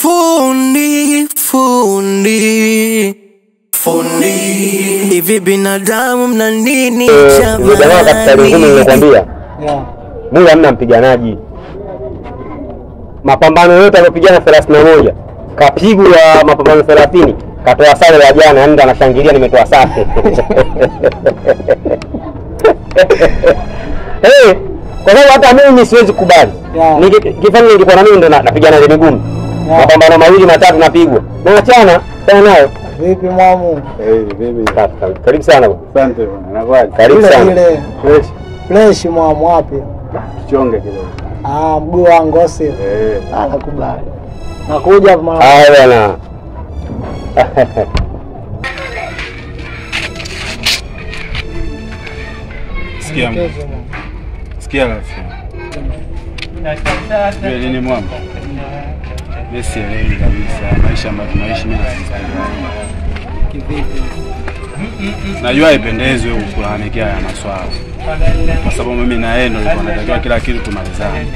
Fundi hivi binadamu mna nini jamani? Jamaa katika ngumi nimekwambia. Mungu hamna mpiganaji. Mapambano yote aliyopigana 31 kapigwa mapambano 30 katoa sare la jana, yani ndo anashangilia nimetoa sare. Kwa sababu hata mimi siwezi kubali. Nikifanya ningekuwa na mimi ndo napigana ile migumu. Mapambano mawili matatu napigwa. Naachana sana nayo. Vipi mwamu? Vipi? Karibu sana bwana. Asante bwana. Nakwaje? Karibu sana. Fresh mwamu wapi? Kichonge kidogo. Mguu wangu osi. Nakubali. Nakuja mama. Bwana. Sikia rafiki. Wewe ni mwamba. Besi yeye kabisa maisha ambayo tunaishi mimi na sister. Kivipi? Najua ipendezwe kukuhanikia ya maswala. Kwa sababu mimi na yeye ndio tunatakiwa kila kitu tumalizane.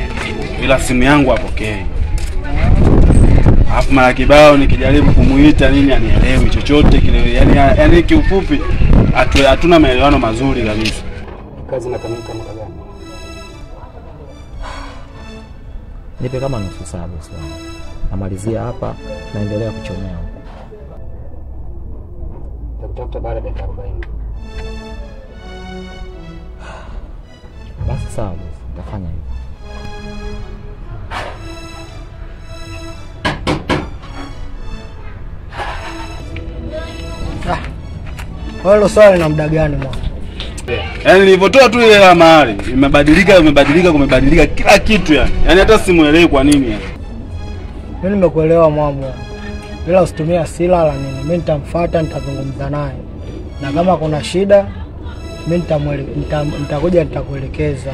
Bila simu yangu apokee. Alafu mara kibao nikijaribu kumuita nini anielewi chochote kile. Yaani kiufupi hatuna maelewano mazuri kabisa. Kazi inakamilika muda gani? Nipe kama nusu saa bosi wangu. Namalizia hapa, naendelea kuchomea. Nitakutafuta baada ya dakika 40. Basi sawa bosi, nitafanya hivyo. Wewe swali na muda gani mwana? Yaani nilipotoa tu ile mahali, kumebadilika kila kitu yani. Yaani hata simuelewi kwa nini yani. Mimi nimekuelewa mwamu. Bila usitumie hasira la nini. Mimi nitamfuata, nitazungumza naye. Na kama kuna shida, mimi nitakuja nitakuelekeza.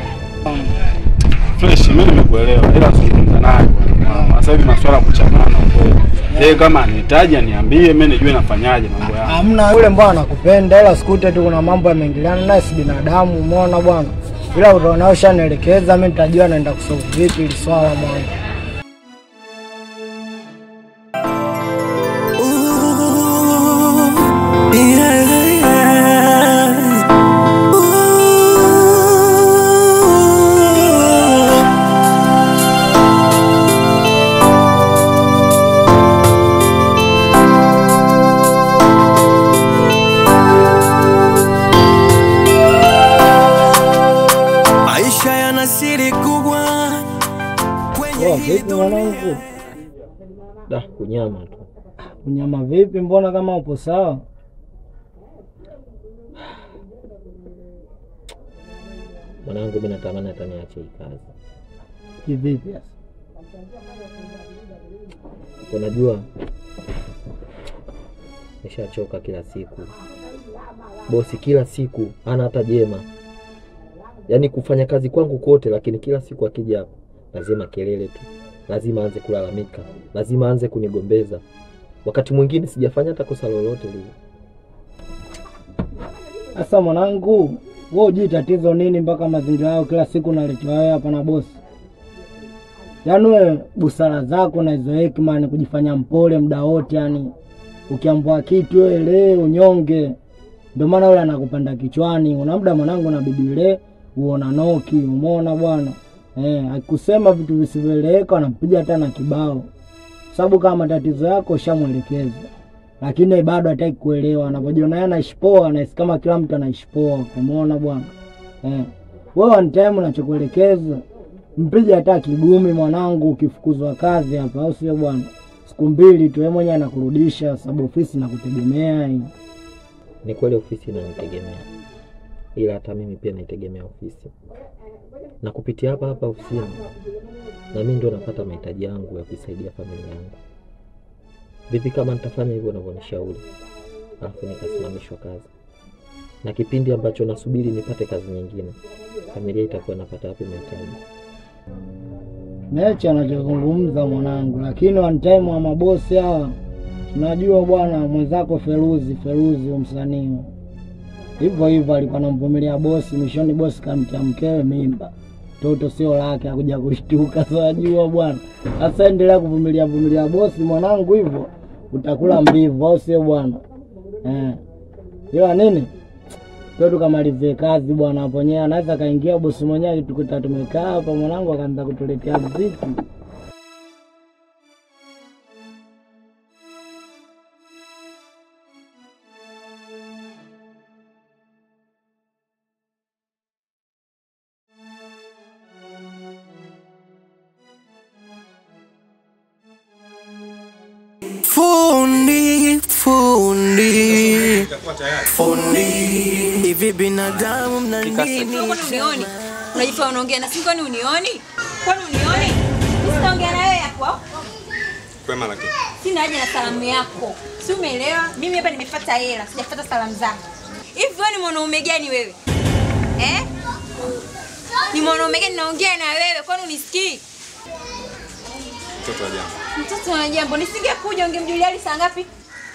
Fresh, mimi nimekuelewa. Ila zungumza naye. Sasa hivi masuala kuchamana kweli. Yeye kama anihitaji niambie, mimi nijue nafanyaje mambo yangu. Hamna yule mbona anakupenda, ila sikute tu kuna mambo yameingiliana naye, si binadamu, umeona bwana. Bila utaona ushanielekeza, mimi nitajua naenda kusolve vipi ile swala mwanangu. Vipi mwanangu? Kunyama tu. Kunyama vipi? Mbona kama upo sawa? Mwanangu mimi natamani hata niache hii kazi. Kivipi sasa? Unajua nishachoka kila siku. Bosi kila siku hana hata jema. Yaani kufanya kazi kwangu kote, lakini kila siku akija hapa lazima kelele tu. Lazima aanze kulalamika. Lazima aanze kunigombeza. Wakati mwingine sijafanya hata kosa lolote lile. Sasa mwanangu, wewe hujui tatizo nini mpaka mazingira yao kila siku unaletewa wewe hapa na bosi? Yaani wewe busara zako na hizo hekima ni kujifanya mpole muda wote, yani ukiambiwa kitu wewe leo unyonge. Ndio maana yule anakupanda kichwani. Una muda mwanangu na bibi ile uona noki, umeona bwana? Akusema vitu visivyoeleweka anampiga hata na kibao. Sababu kama matatizo yako ushamuelekeza. Lakini bado hataki kuelewa. Anapojiona yeye anaishipoa, anahisi kama kila mtu anaishipoa. Umeona bwana? Wewe on time unachokuelekeza, mpige hata kigumi mwanangu ukifukuzwa kazi hapa, au sio bwana? Siku 2 tu yeye mwenyewe anakurudisha, sababu ofisi inakutegemea hii. Ni kweli ofisi inanitegemea. Ila hata mimi pia naitegemea ofisi. Na kupitia hapa ofisini na mimi ndio napata mahitaji yangu ya kusaidia familia yangu. Vipi kama nitafanya hivyo unavyonishauri, alafu nikasimamishwa kazi? Na kipindi ambacho nasubiri nipate kazi nyingine, familia itakuwa inapata wapi mahitaji? Necha anachozungumza mwanangu, lakini one time wa mabosi hawa unajua bwana, mwenzako Feruzi msanii. Hivyo alikuwa anamvumilia bosi, mishoni bosi kamtia mkewe mimba. Toto sio lake akuja kushtuka sasa jua bwana. Sasa endelea kuvumilia bosi mwanangu hivyo utakula mbivu au sio bwana? Ila nini? Toto kamalize kazi bwana hapo nyewe anaweza kaingia bosi mwenyewe tukuta tumekaa hapa mwanangu akaanza kutuletea muziki. Fundi hivi binadamu mna nini? Unioni? Unajifanya unaongea na sisi kwani unioni? Kwani unioni? Usiongea na wewe hapo. Kwema lakini. Sina haja na salamu yako. Si umeelewa? Mimi hapa nimefuata hela, sijafuata salamu zako. Hivi wewe ni mwanaume gani wewe? Ni mwanaume gani naongea na wewe? Kwani unisikii? Mtoto wa jambo. Mtoto wa jambo. Nisingekuja ungemjulia hali saa ngapi?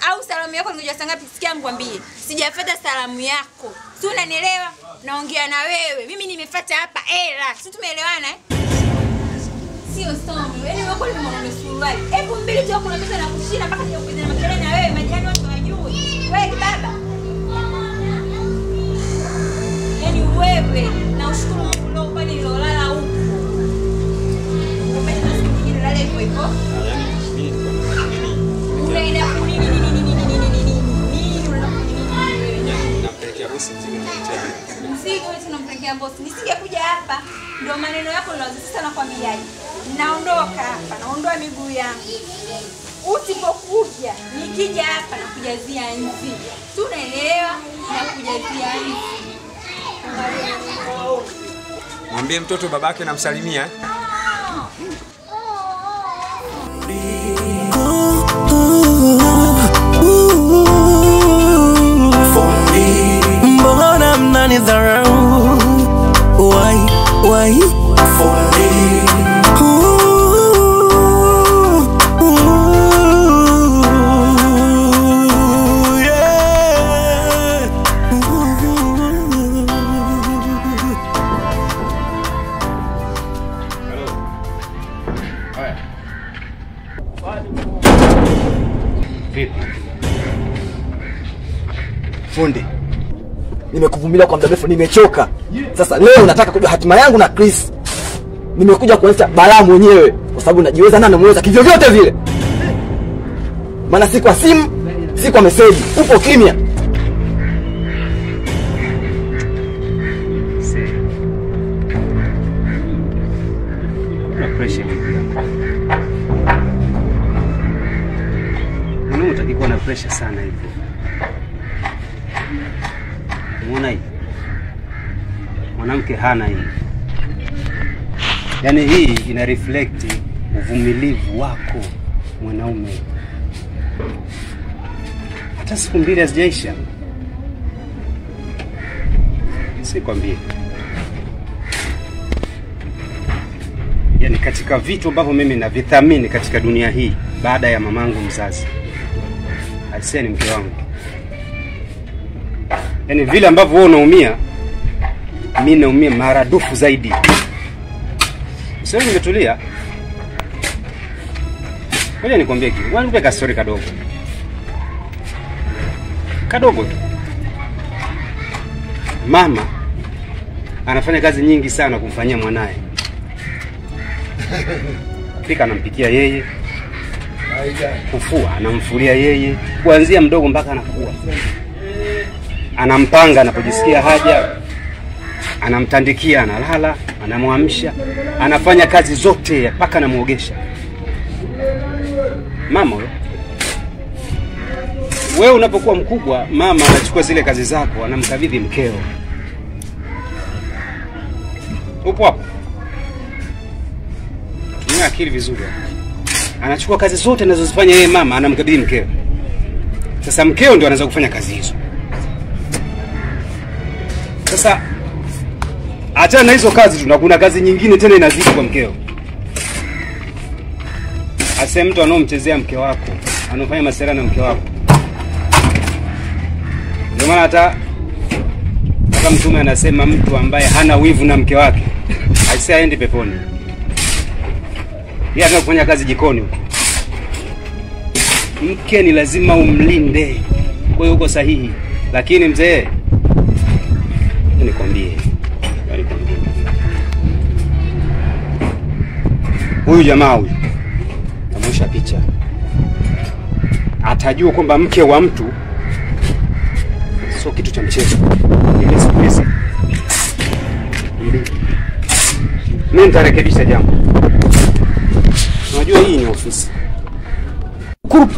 Au salamu yako ningejua saa ngapi? Sikia nikwambie. Sijafuata salamu yako. Si unanielewa? Naongea na wewe. Mimi nimefuata hapa hela. Si tumeelewana Sio somi. Yaani wewe kwa nini mwanaume suruali? Hebu mbili tu kuna pesa na kushinda mpaka nije kupigana makelele na wewe. Majirani watu wajui. Wewe baba. Yaani wewe na ushukuru Mungu leo pale nilolala huko. Umepata siku nyingine lala hivyo hivyo. Yaani mimi unaenda kunini nampelekea bosi mzigo wewe tunampelekea bosi. Nisingekuja hapa ndio maneno yako lazima sasa nakwambiaje. Naondoka hapa, naondoa miguu yangu. Usipokuja, nikija hapa na kujazia nzi. Si unaelewa? Na kujazia nzi. Mwambie mtoto babake namsalimia. Mbona mnanidharau? Why? Fundi. Fundi, nimekuvumilia kwa muda mrefu, nimechoka. Sasa leo nataka kujua hatima yangu na Chris. Nimekuja kuonyesha balaa mwenyewe kwa sababu najiweza na namweza kivyo vyote vile. Maana si kwa simu, si kwa message, upo kimya. Kuna pressure hivi. Mimi utakikuwa na pressure sana hivyo. Unaona hii? Mwanamke hana hii. Yaani hii ina reflect uvumilivu wako mwanaume. Hata siku mbili hazijaisha. Sikwambie. Yaani katika vitu ambavyo mimi navithamini katika dunia hii baada ya mamangu mzazi, Aisha ni mke wangu. Yaani vile ambavyo wewe unaumia, mimi naumia maradufu zaidi. Sasa nimetulia. Ngoja nikwambie kitu. Ngoja nipe story kadogo. Kadogo tu. Mama anafanya kazi nyingi sana kumfanyia mwanae. Kupika anampikia yeye. Kufua anamfulia yeye, kuanzia mdogo mpaka anakuwa. Anampanga anapojisikia haja, anamtandikia, analala, anamwamsha, anafanya kazi zote mpaka anamuogesha. Mama wewe unapokuwa mkubwa, mama anachukua zile kazi zako, anamkabidhi mkeo. Upo hapo? Tumia akili vizuri. Anachukua kazi zote anazozifanya yeye mama, anamkabidhi mkeo. Sasa mkeo ndio anaweza kufanya kazi hizo. Sasa achana na hizo kazi tu, na kuna kazi nyingine tena inazidi kwa mkeo. Ase mtu anomchezea mke wako, anafanya masera na mke wako. Ndio maana hata Kama Mtume anasema mtu ambaye hana wivu na mke wake aisee aende peponi. Yeye anataka kufanya kazi jikoni huko. Mke ni lazima umlinde. Kwa hiyo uko sahihi. Lakini mzee, nikwambie. Huyu jamaa huyu namwonyesha picha. Atajua kwamba mke wa mtu sio kitu cha mchezo. Ile siku mimi nitarekebisha jambo. Unajua hii ni ofisi.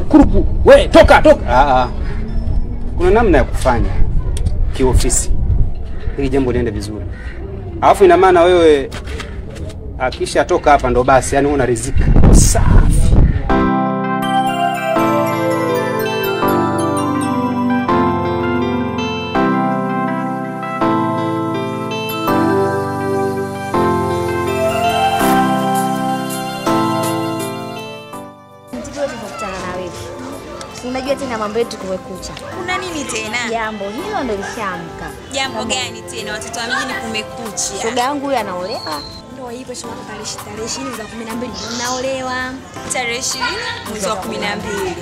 Kurupu, we toka. Kuna namna ya kufanya kiofisi ili jambo liende vizuri. Alafu ina maana wewe akisha toka hapa ndo basi, yani unaridhika. Safi. Unajua tena mambo yetu kumekucha. Kuna nini tena? Jambo hilo ndo lishamka. Jambo gani tena? Watoto wa mjini kumekucha. Shoga yangu huyu anaolewa. Ndio hivyo shoga, tarehe 20 za 12 naolewa. Tarehe 20 mwezi wa 12.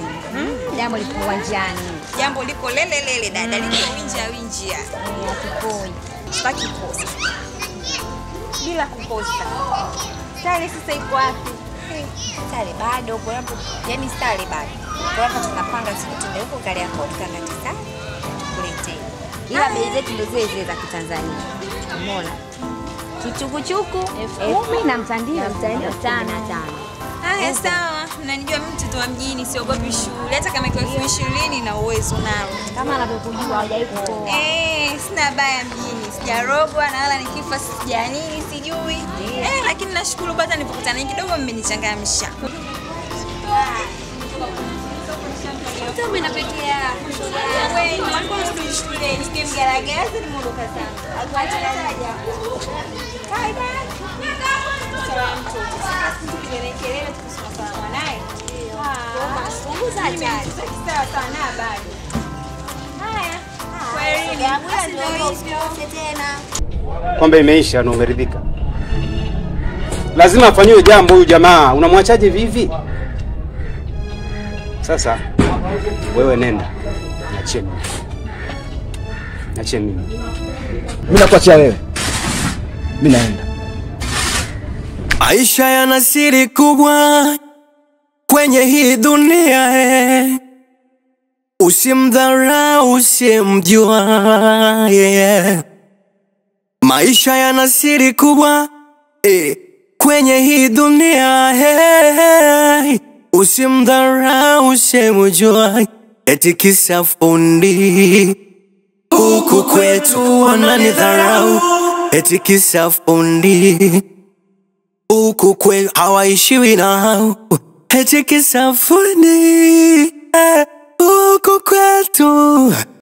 Jambo liko uwanjani. Jambo liko lele dada, liko winja. Hatupoi. Sitaki kukosa. Bila kukosa. Sare sasa iko wapi? Sare bado kwa hapo. Yaani sare bado. Kwa hapa tunapanga siku tuende huko Kariakoo tukakati sare kuletea. Ila bei zetu ndio zile za Kitanzania. Umeona? Kichukuchuku 10,000 na mtandio 5,000. Haya sawa. Mnanijua mimi mtoto wa mjini, siogopi shule. Hata kama kwa 20,000 na uwezo nao. Kama anavyokujua hajai kutoa. Sina baya mjini. Sijarogwa na wala nikifa sija nini sijui. Lakini nashukuru bata nilipokutana kidogo mmenichangamsha. Sasa mimi napitia wewe nilikuwa nirudi shule nisikie mgaragazi nimeondoka sana. Acha haja. Kaida. Sawa mtoto. Sasa kelele tukisoma mwanae. Punguza hatari. Sawa sana bado. Haya. Kweli tena. Kwamba imeisha na umeridhika. Lazima afanywe jambo huyu jamaa. Unamwachaje vivi? Sasa wewe nenda. Niachie mimi. Mimi nakuachia wewe. Mimi naenda. Maisha yana siri kubwa kwenye hii dunia. Usimdharau, usimjua. Maisha yana siri kubwa kwenye hii dunia. Usimdharau, usimjua. Eti kisa fundi huku kwetu wananidharau. Eti kisa fundi huku kwetu hawaishiwi nao. Eti kisa fundi huku kwetu